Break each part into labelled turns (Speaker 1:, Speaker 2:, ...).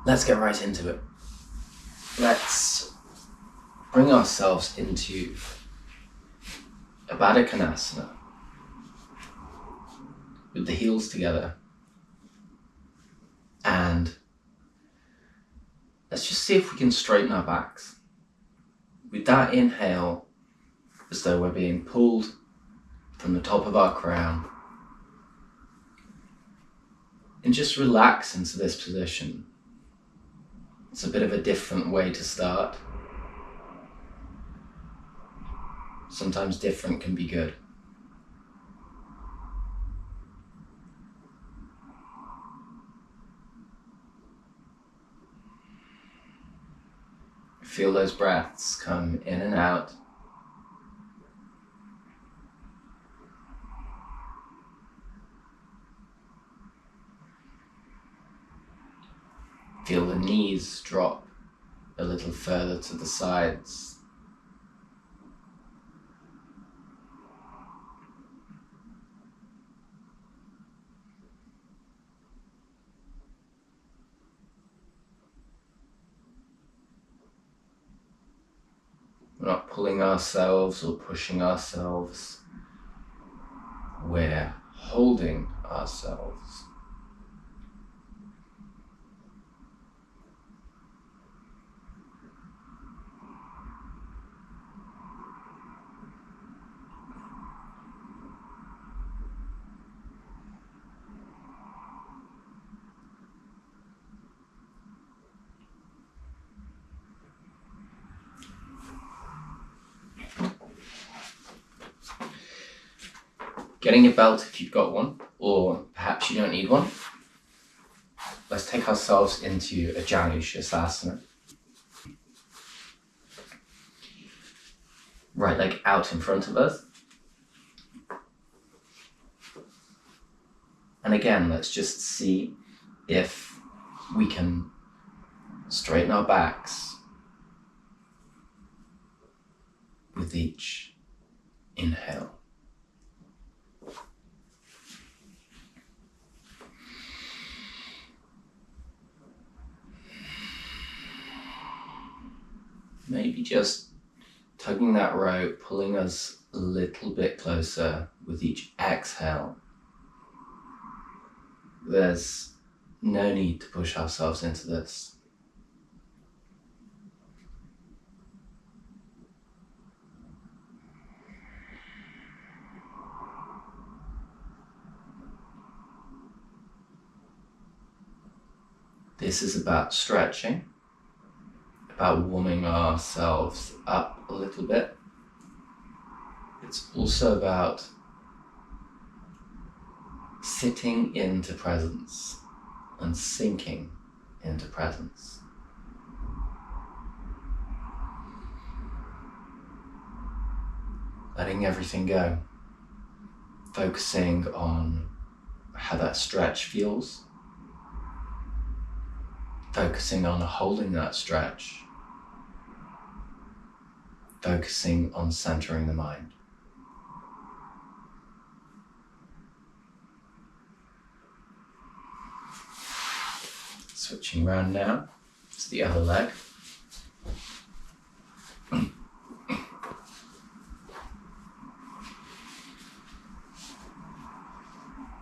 Speaker 1: Let's get right into it. Let's bring ourselves into a Baddha Konasana with the heels together, and let's just see if we can straighten our backs. With that inhale, as though we're being pulled from the top of our crown, and just relax into this position. It's a bit of a different way to start. Sometimes different can be good. Feel those breaths come in and out. Feel the knees drop a little further to the sides. We're not pulling ourselves or pushing ourselves. We're holding ourselves. Getting a belt if you've got one, or perhaps you don't need one. Let's take ourselves into a Janushasana. Right leg out in front of us. And again, let's just see if we can straighten our backs with each inhale. Maybe just tugging that rope, pulling us a little bit closer with each exhale. There's no need to push ourselves into this. This is about stretching, about warming ourselves up a little bit. It's also about sitting into presence and sinking into presence. Letting everything go, focusing on how that stretch feels, focusing on holding that stretch, focusing on centering the mind. Switching around now to the other leg.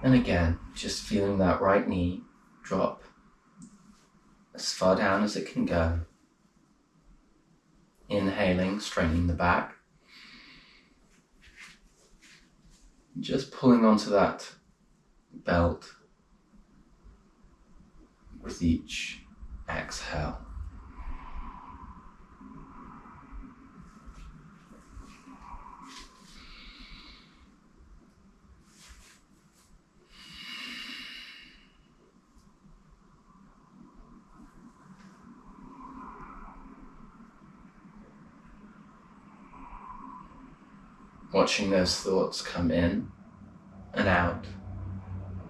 Speaker 1: And again, just feeling that right knee drop as far down as it can go. Inhaling, straightening the back. Just pulling onto that belt with each exhale. Watching those thoughts come in and out,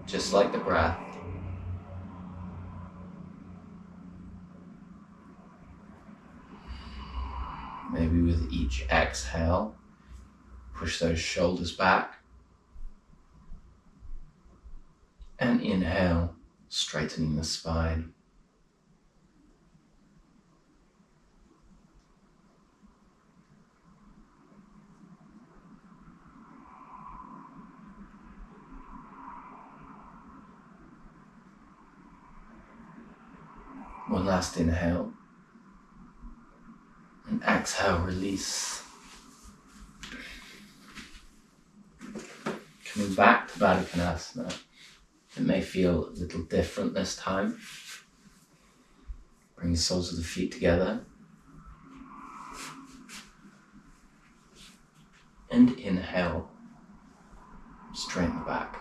Speaker 1: just like the breath. Maybe with each exhale, push those shoulders back. And inhale, straightening the spine. One last inhale. And exhale, release. Coming back to Baddha Konasana. It may feel a little different this time. Bring the soles of the feet together. And inhale. Straighten the back.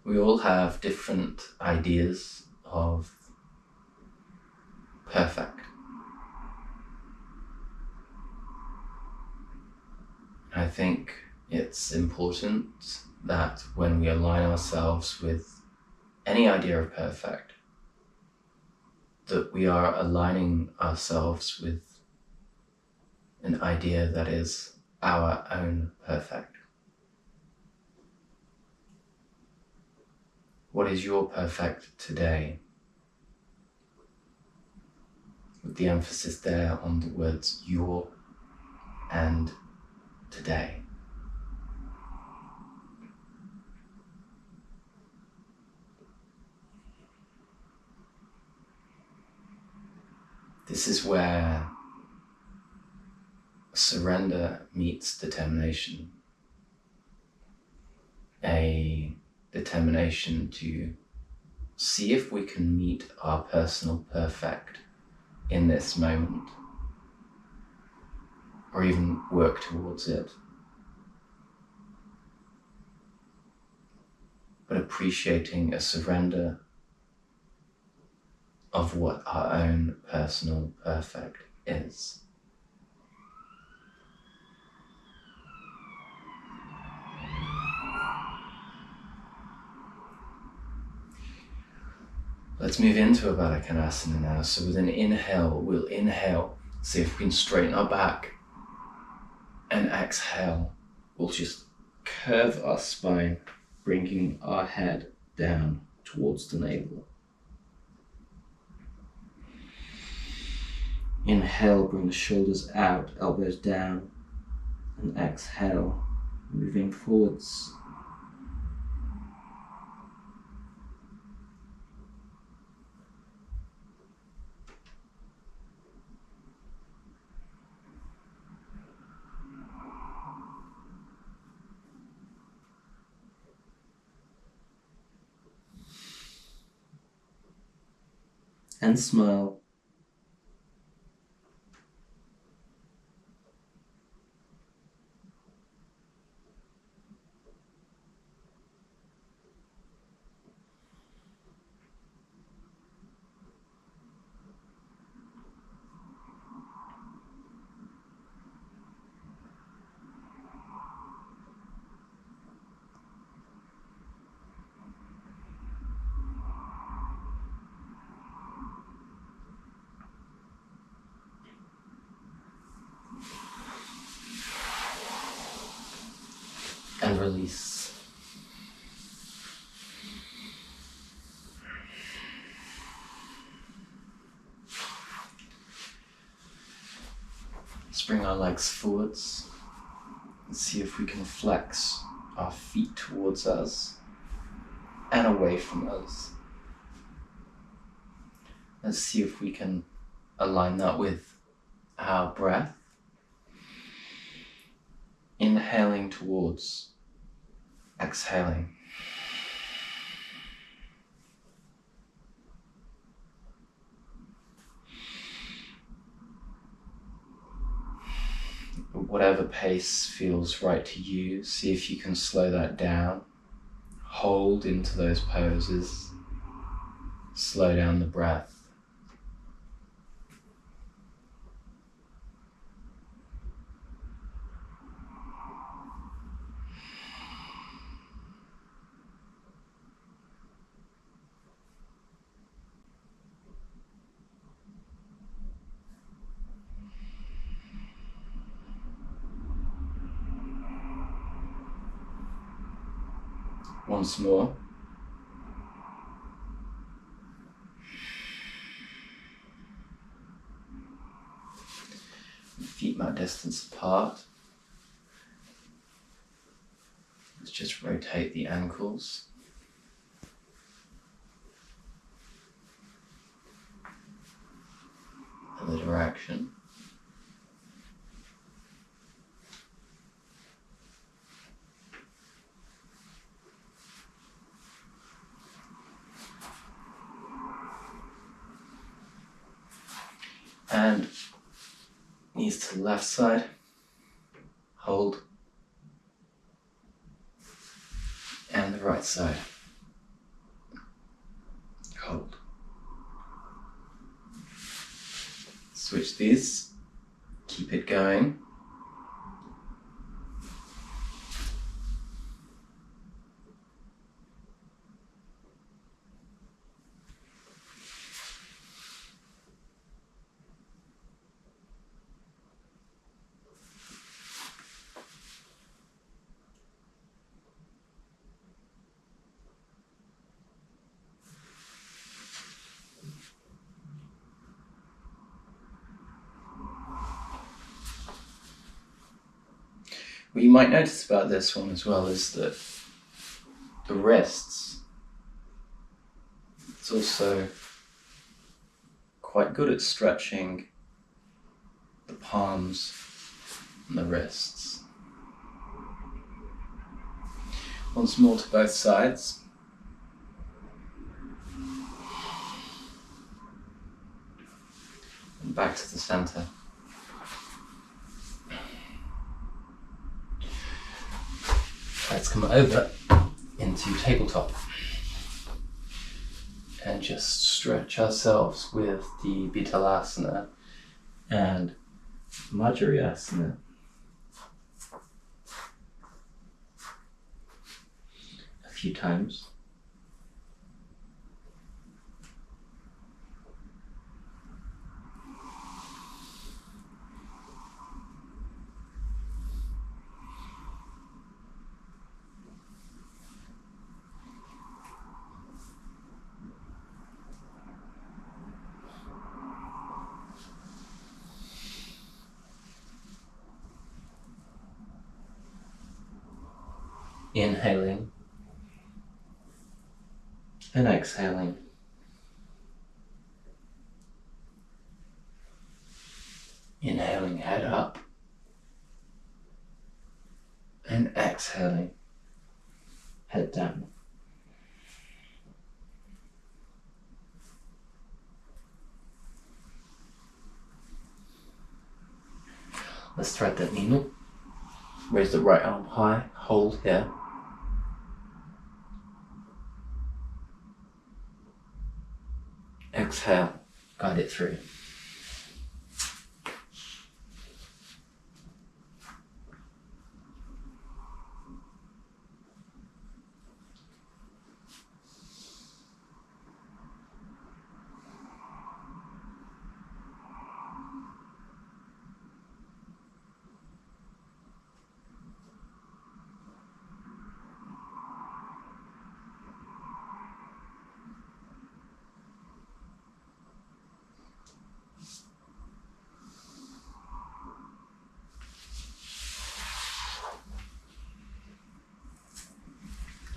Speaker 1: We all have different ideas of perfect. I think it's important that when we align ourselves with any idea of perfect, that we are aligning ourselves with an idea that is our own perfect. What is your perfect today? With the emphasis there on the words your and today. This is where surrender meets determination. A determination to see if we can meet our personal perfect in this moment, or even work towards it. But appreciating a surrender of what our own personal perfect is. Let's move into a Baddha Konasana now. So with an inhale, we'll inhale, see if we can straighten our back, and exhale, we'll just curve our spine, bringing our head down towards the navel. Inhale, bring the shoulders out, elbows down, and exhale, moving forwards. And smile. And release. Let's bring our legs forwards and see if we can flex our feet towards us and away from us. Let's see if we can align that with our breath. Inhaling towards, exhaling. Whatever pace feels right to you, see if you can slow that down. Hold into those poses. Slow down the breath. Once more. amount of distance apart. Let's just rotate the ankles. And the direction. And knees to the left side, hold, and the right side, hold. Switch these, keep it going. What you might notice about this one as well is that the wrists, it's also quite good at stretching the palms and the wrists. Once more to both sides. And back to the center. Let's come over into tabletop and just stretch ourselves with the Vitalasana and Majrayasana. A few times. Inhaling and exhaling. Inhaling head up and exhaling head down. Let's thread that needle. Raise the right arm high, hold here. Exhale, guide it through.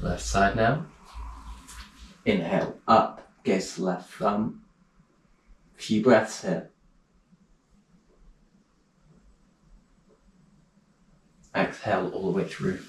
Speaker 1: Left side now. Inhale up, gaze the left thumb. Few breaths here. Exhale all the way through.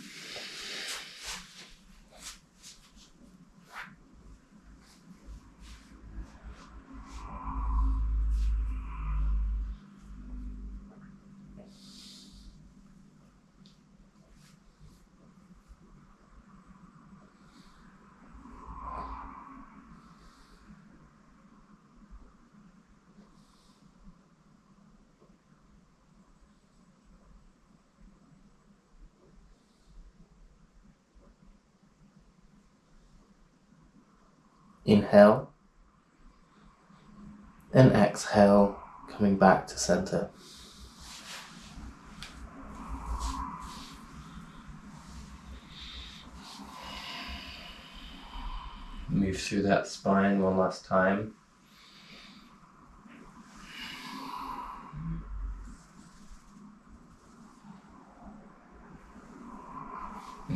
Speaker 1: Inhale and exhale, coming back to center. Move through that spine one last time.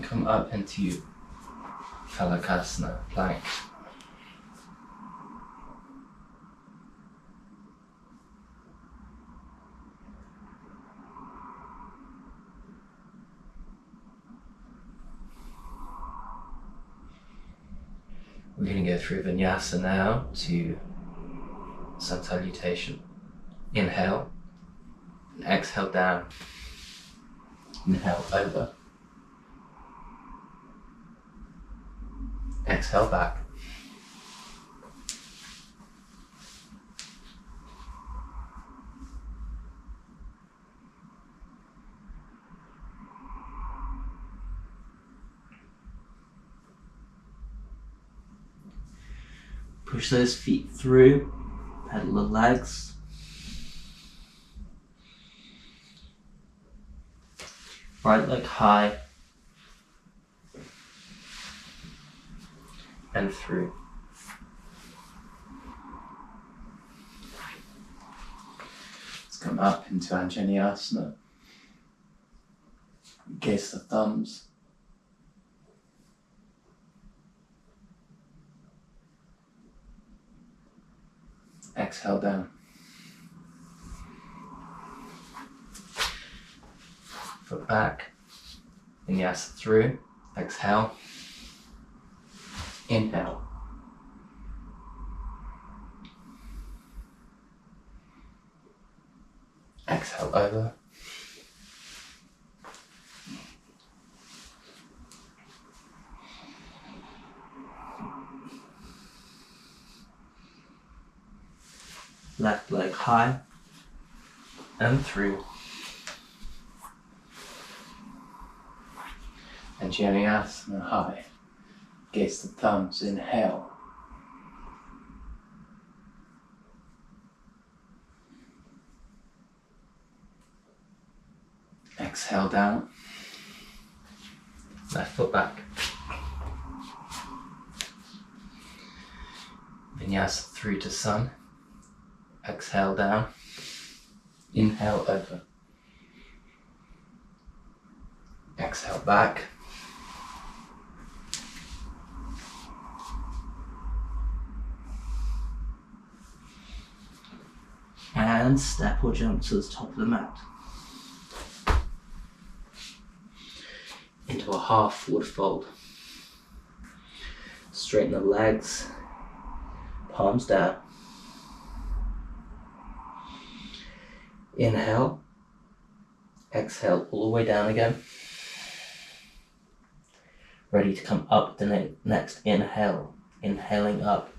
Speaker 1: come up into Phalakasana, plank. We're going to go through Vinyasa now to Sun Salutation. Inhale, and exhale down. Inhale over. Exhale back. Push those feet through, pedal the legs. Right leg high and through. Let's come up into Anjaneyasana. Gaze the thumbs. Exhale down. Foot back. Vinyasa through. Exhale. Inhale. Exhale over. Left leg high and through. And Anjaneyasana high. Gaze the thumbs, inhale. Exhale down. Left foot back. Vinyasa through to sun. Exhale down. Inhale over. Exhale back. And step or jump to the top of the mat. Into a half forward fold. Straighten the legs, palms down. Inhale, exhale all the way down again. Ready to come up the next inhale, inhaling up.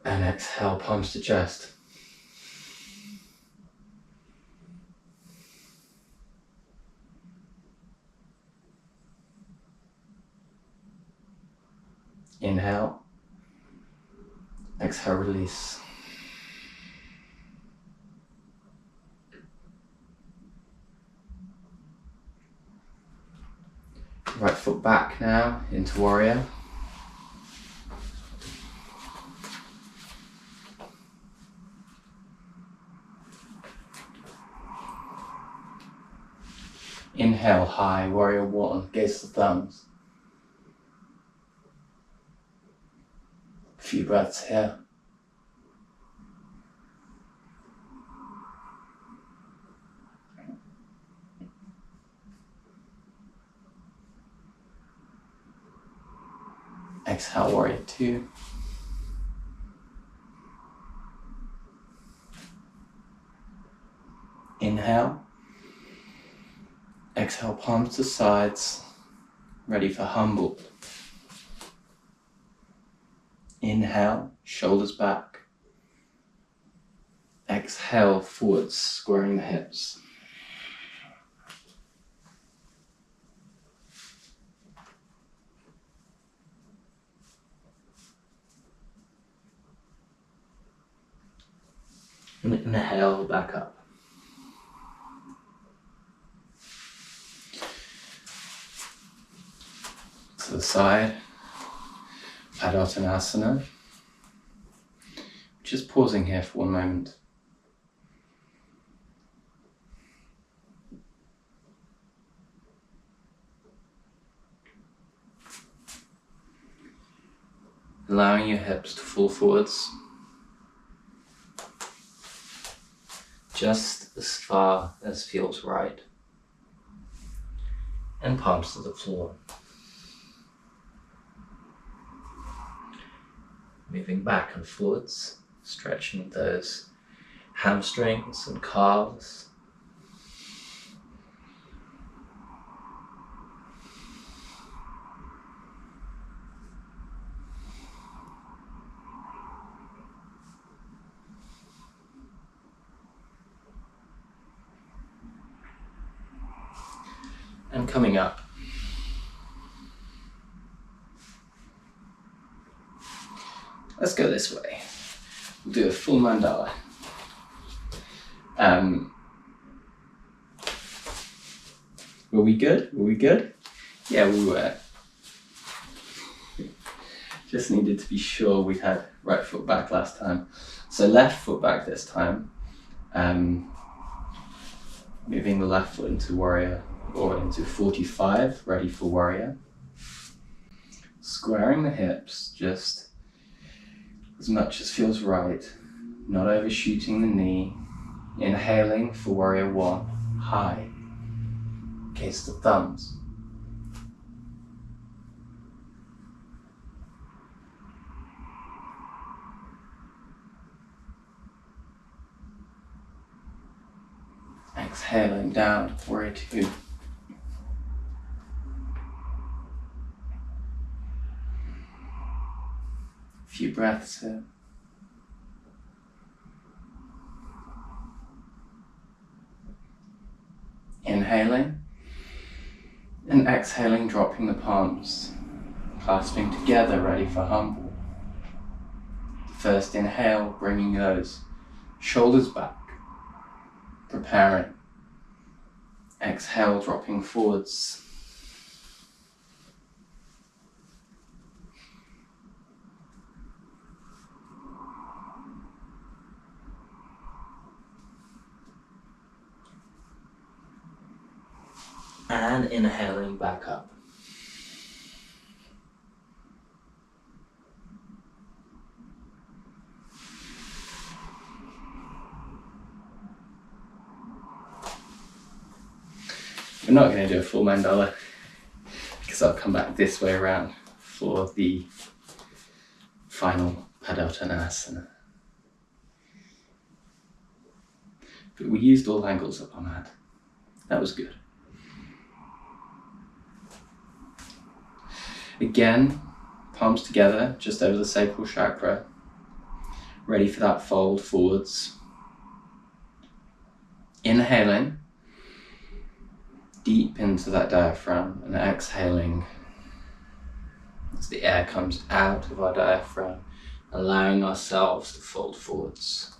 Speaker 1: And exhale, palms to chest. Inhale. Exhale, release. Right foot back now into warrior. Inhale, high, warrior one, gaze the thumbs. Few breaths here. Exhale, warrior two. Inhale. Exhale, palms to sides, ready for humble. Inhale, shoulders back. Exhale, forwards, squaring the hips. And inhale, back up. To the side, Padottanasana, just pausing here for one moment. Allowing your hips to fall forwards just as far as feels right, and palms to the floor. Moving back and forwards, stretching those hamstrings and calves. And coming up. Let's go this way. We'll do a full mandala. Were we good? Were we good? Yeah, we were. Just needed to be sure we had right foot back last time. So left foot back this time. Moving the left foot into warrior or into 45, ready for warrior. Squaring the hips just as much as feels right, not overshooting the knee. Inhaling for warrior one, high. Kiss the thumbs. Exhaling down, warrior two. Few breaths here. Inhaling and exhaling, dropping the palms, clasping together, ready for humble. First inhale, bringing those shoulders back, preparing. Exhale, dropping forwards. And inhaling back up. We're not going to do a full mandala because I'll come back this way around for the final Padottanasana. But we used all angles of our mat. That was good. Again, palms together, just over the sacral chakra. Ready for that fold forwards. Inhaling deep into that diaphragm and exhaling as the air comes out of our diaphragm, allowing ourselves to fold forwards.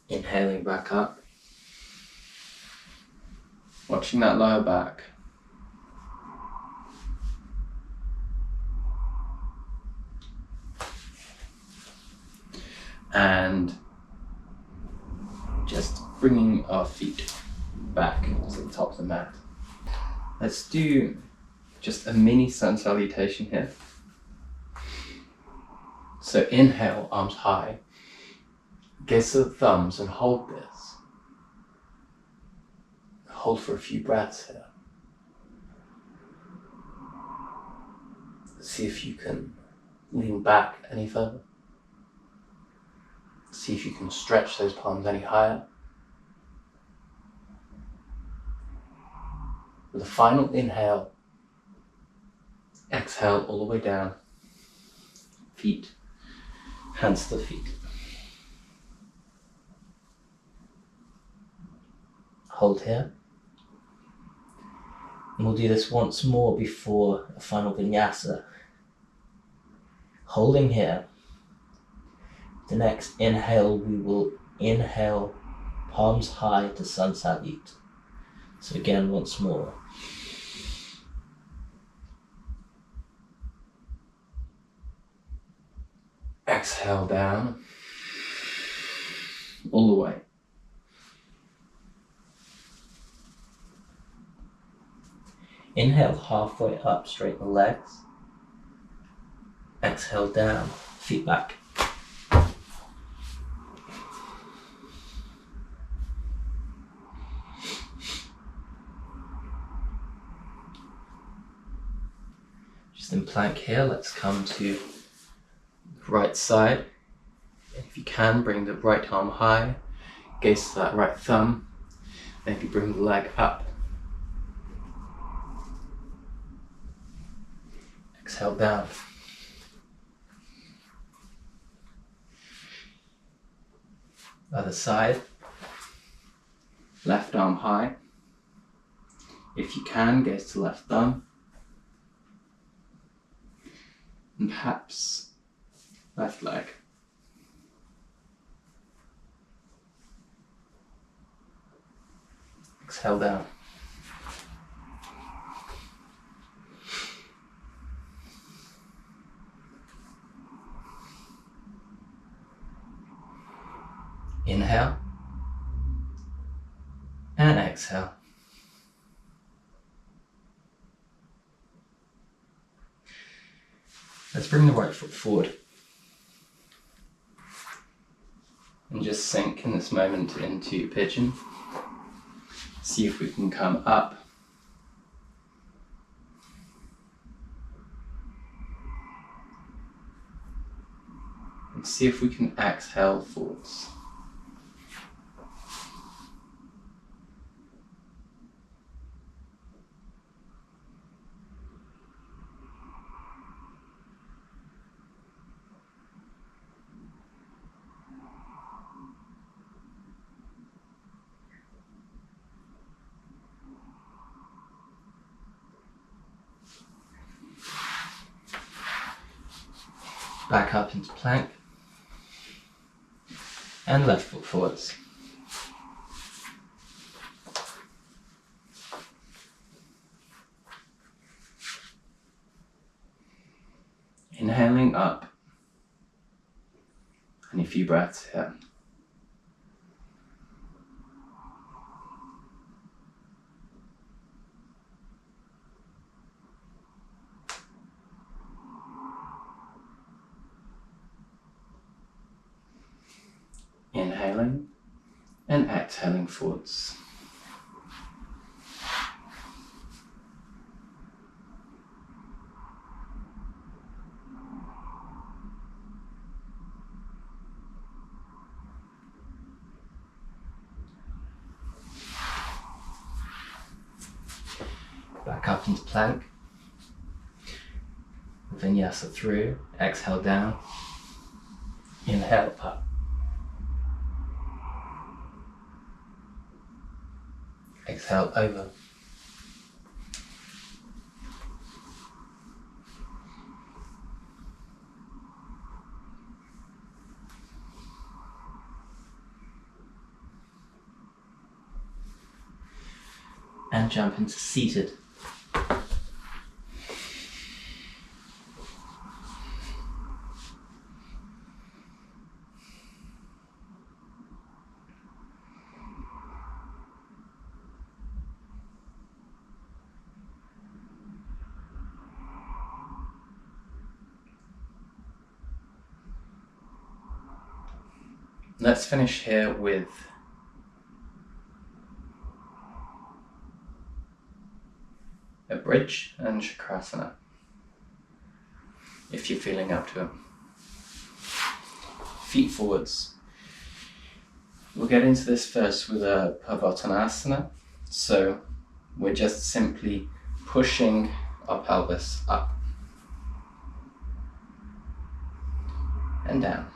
Speaker 1: Inhaling back up, watching that lower back. And just bringing our feet back to the top of the mat. Let's do just a mini sun salutation here. So inhale, arms high. Gaze to the thumbs and hold this. Hold for a few breaths here. See if you can lean back any further. See if you can stretch those palms any higher. With a final inhale, exhale all the way down. Feet, hands to the feet. Hold here. And we'll do this once more before a final vinyasa. Holding here. The next inhale, we will inhale palms high to sun salute. So again, once more. Exhale down, all the way. Inhale halfway up, straighten the legs. Exhale down, feet back. Just in plank here, let's come to the right side. If you can, bring the right arm high, gaze to that right thumb, maybe bring the leg up. Exhale down. Other side, left arm high. If you can, gaze to left thumb. And perhaps left leg. Exhale down. Inhale and exhale. Let's bring the right foot forward and just sink in this moment into pigeon. See if we can come up. And see if we can exhale forwards. Back up into plank and left foot forwards. Inhaling up and a few breaths here. Inhaling and exhaling forwards. Back up into plank. Vinyasa through, exhale down, inhale up. Exhale over. And jump into seated. Let's finish here with a bridge and chakrasana. if you're feeling up to it. Feet forwards. We'll get into this first with a Purvottanasana. So we're just simply pushing our pelvis up and down.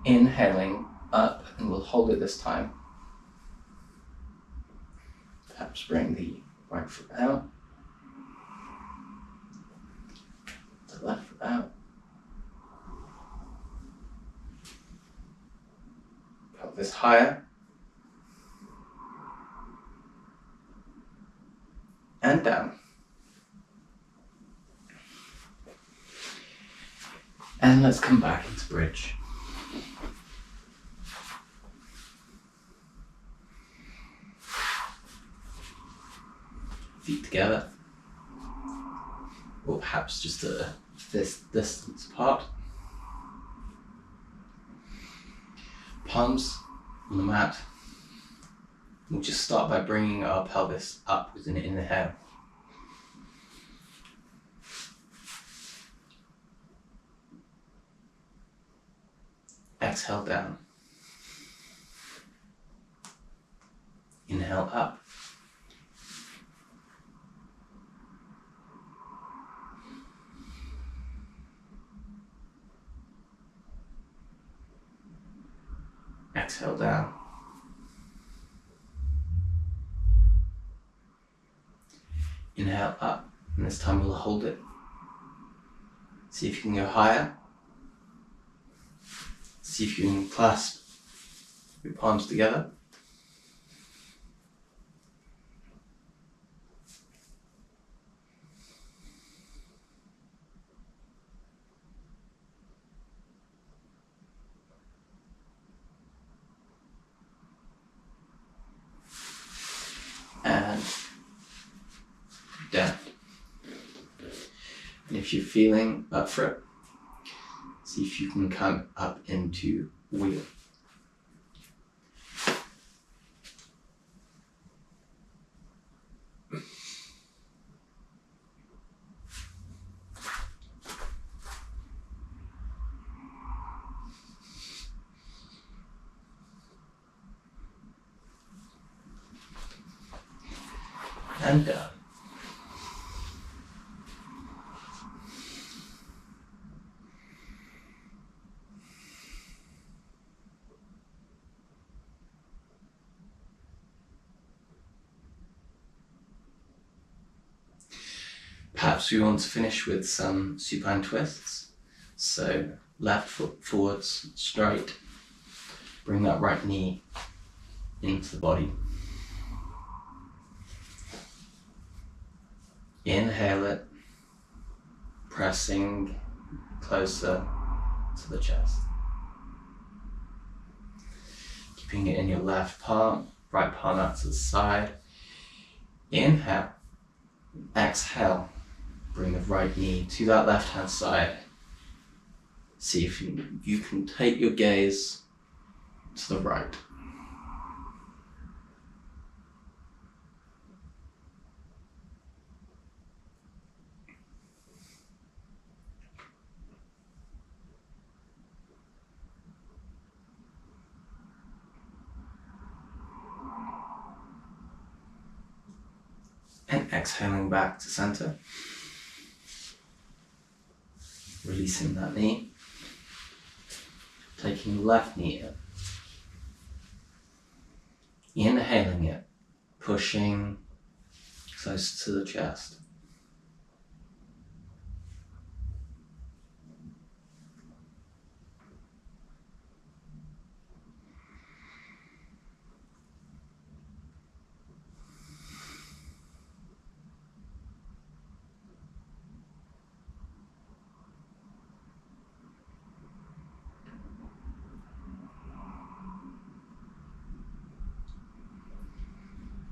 Speaker 1: Inhaling up, and we'll hold it this time. Perhaps bring the right foot out, the left foot out. Pelvis higher. And down. And let's come back into bridge. Feet together. Or perhaps just a fist distance apart. Palms on the mat. We'll just start by bringing our pelvis up with an inhale. Exhale down. Inhale up. Exhale down. Inhale up, and this time we'll hold it. See if you can go higher. See if you can clasp your palms together. And down. And if you're feeling up for it, see if you can come up into wheel. And down. Perhaps we want to finish with some supine twists. So left foot forwards, straight. Bring that right knee into the body. Inhale it, pressing closer to the chest. Keeping it in your left palm, right palm out to the side. Inhale, exhale, bring the right knee to that left hand side. See if you can take your gaze to the right. And exhaling back to center. Releasing that knee. Taking the left knee in. Inhaling it, pushing close to the chest.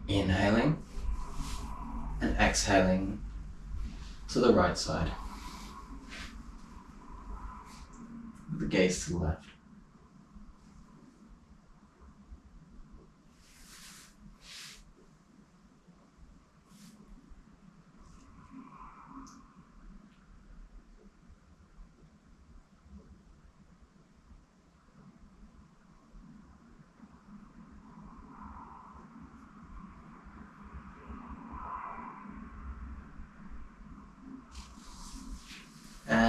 Speaker 1: Inhaling and exhaling to the right side. With the gaze to the left.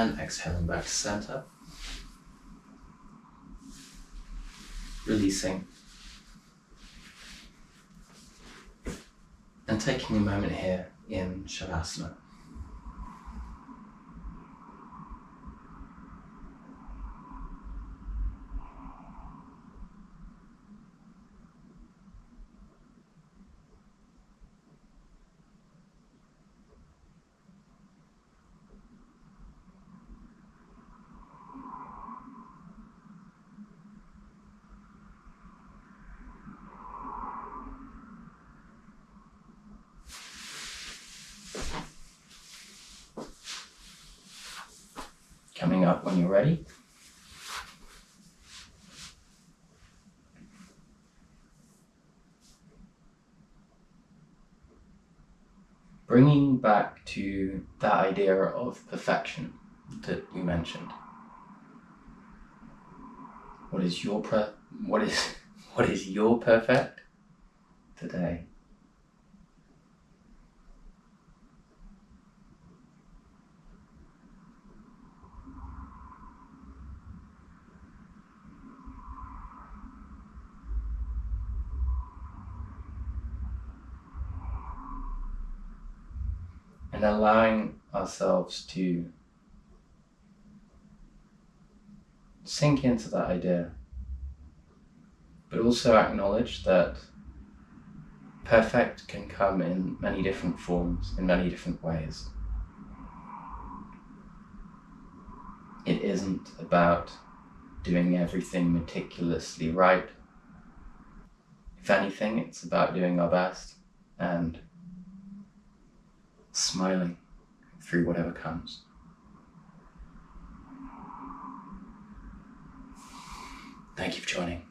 Speaker 1: And exhaling back to center. Releasing. And taking a moment here in Shavasana. Coming up when you're ready. Bringing back to that idea of perfection that we mentioned. What is your perfect today? And allowing ourselves to sink into that idea, but also acknowledge that perfect can come in many different forms, in many different ways. It isn't about doing everything meticulously right. If anything, it's about doing our best and smiling through whatever comes. Thank you for joining.